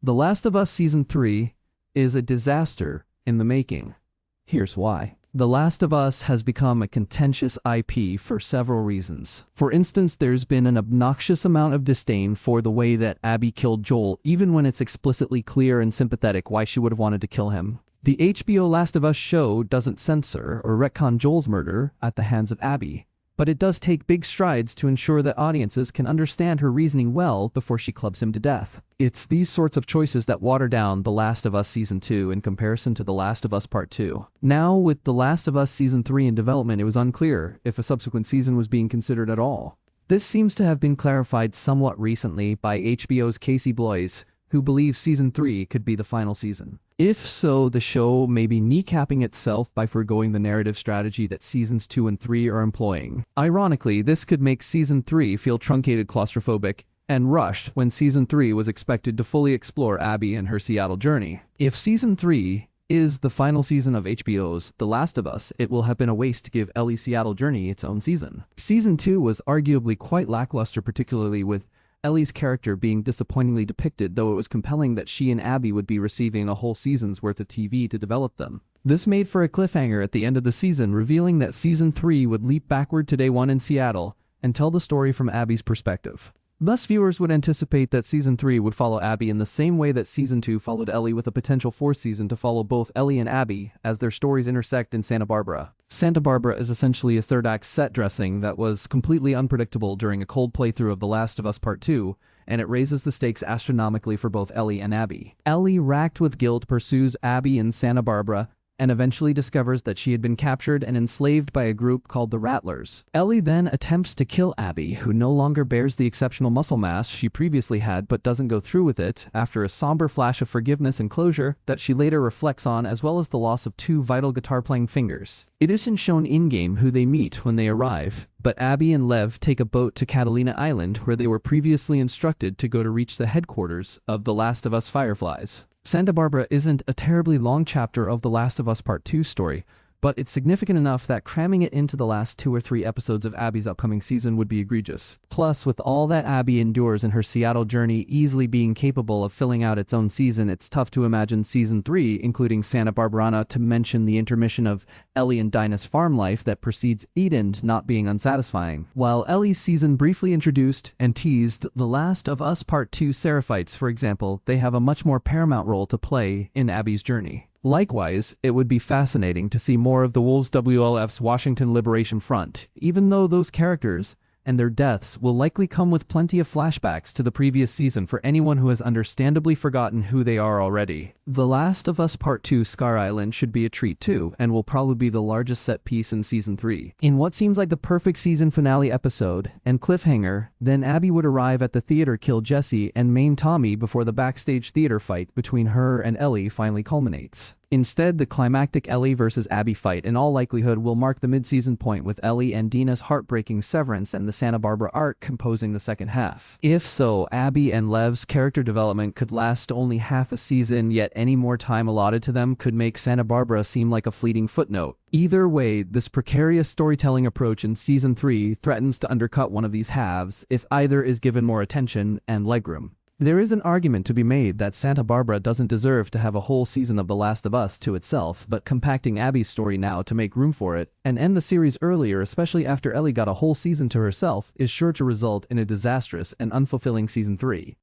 The Last of Us Season 3 is a disaster in the making. Here's why. The Last of Us has become a contentious IP for several reasons. For instance, there's been an obnoxious amount of disdain for the way that Abby killed Joel, even when it's explicitly clear and sympathetic why she would have wanted to kill him. The HBO Last of Us show doesn't censor or retcon Joel's murder at the hands of Abby, but it does take big strides to ensure that audiences can understand her reasoning well before she clubs him to death. It's these sorts of choices that water down The Last of Us Season 2 in comparison to The Last of Us Part 2. Now, with The Last of Us Season 3 in development, it was unclear if a subsequent season was being considered at all. This seems to have been clarified somewhat recently by HBO's Casey Bloys, who believes Season 3 could be the final season. If so, the show may be kneecapping itself by forgoing the narrative strategy that Seasons 2 and 3 are employing. Ironically, this could make Season 3 feel truncated, claustrophobic, and rushed when Season 3 was expected to fully explore Abby and her Seattle journey. If Season 3 is the final season of HBO's The Last of Us, it will have been a waste to give Ellie's Seattle journey its own season. Season 2 was arguably quite lackluster, particularly with Ellie's character being disappointingly depicted, though it was compelling that she and Abby would be receiving a whole season's worth of TV to develop them. This made for a cliffhanger at the end of the season, revealing that Season 3 would leap backward to day 1 in Seattle and tell the story from Abby's perspective. Thus, viewers would anticipate that Season 3 would follow Abby in the same way that Season 2 followed Ellie, with a potential 4th season to follow both Ellie and Abby as their stories intersect in Santa Barbara. Santa Barbara is essentially a third-act set dressing that was completely unpredictable during a cold playthrough of The Last of Us Part 2, and it raises the stakes astronomically for both Ellie and Abby. Ellie, racked with guilt, pursues Abby in Santa Barbara, and eventually discovers that she had been captured and enslaved by a group called the Rattlers. Ellie then attempts to kill Abby, who no longer bears the exceptional muscle mass she previously had, but doesn't go through with it, after a somber flash of forgiveness and closure that she later reflects on, as well as the loss of 2 vital guitar-playing fingers. It isn't shown in-game who they meet when they arrive, but Abby and Lev take a boat to Catalina Island, where they were previously instructed to go to reach the headquarters of The Last of Us Fireflies. Santa Barbara isn't a terribly long chapter of The Last of Us Part 2 story, but it's significant enough that cramming it into the last 2 or 3 episodes of Abby's upcoming season would be egregious. Plus, with all that Abby endures in her Seattle journey easily being capable of filling out its own season, it's tough to imagine Season 3 including Santa Barbarana, to mention the intermission of Ellie and Dinah's farm life that precedes Eden, not being unsatisfying. While Ellie's season briefly introduced and teased The Last of Us Part 2 Seraphites, for example, they have a much more paramount role to play in Abby's journey. Likewise, it would be fascinating to see more of the Wolves WLF's Washington Liberation Front, even though those characters and their deaths will likely come with plenty of flashbacks to the previous season for anyone who has understandably forgotten who they are already. The Last of Us Part 2 Scar Island should be a treat too, and will probably be the largest set piece in Season 3. In what seems like the perfect season finale episode and cliffhanger, then Abby would arrive at the theater, kill Jesse, and maim Tommy before the backstage theater fight between her and Ellie finally culminates. Instead, the climactic Ellie versus Abby fight in all likelihood will mark the mid-season point, with Ellie and Dina's heartbreaking severance and the Santa Barbara arc composing the second half. If so, Abby and Lev's character development could last only half a season, yet any more time allotted to them could make Santa Barbara seem like a fleeting footnote. Either way, this precarious storytelling approach in Season 3 threatens to undercut one of these halves if either is given more attention and legroom. There is an argument to be made that Santa Barbara doesn't deserve to have a whole season of The Last of Us to itself, but compacting Abby's story now to make room for it and end the series earlier, especially after Ellie got a whole season to herself, is sure to result in a disastrous and unfulfilling Season 3.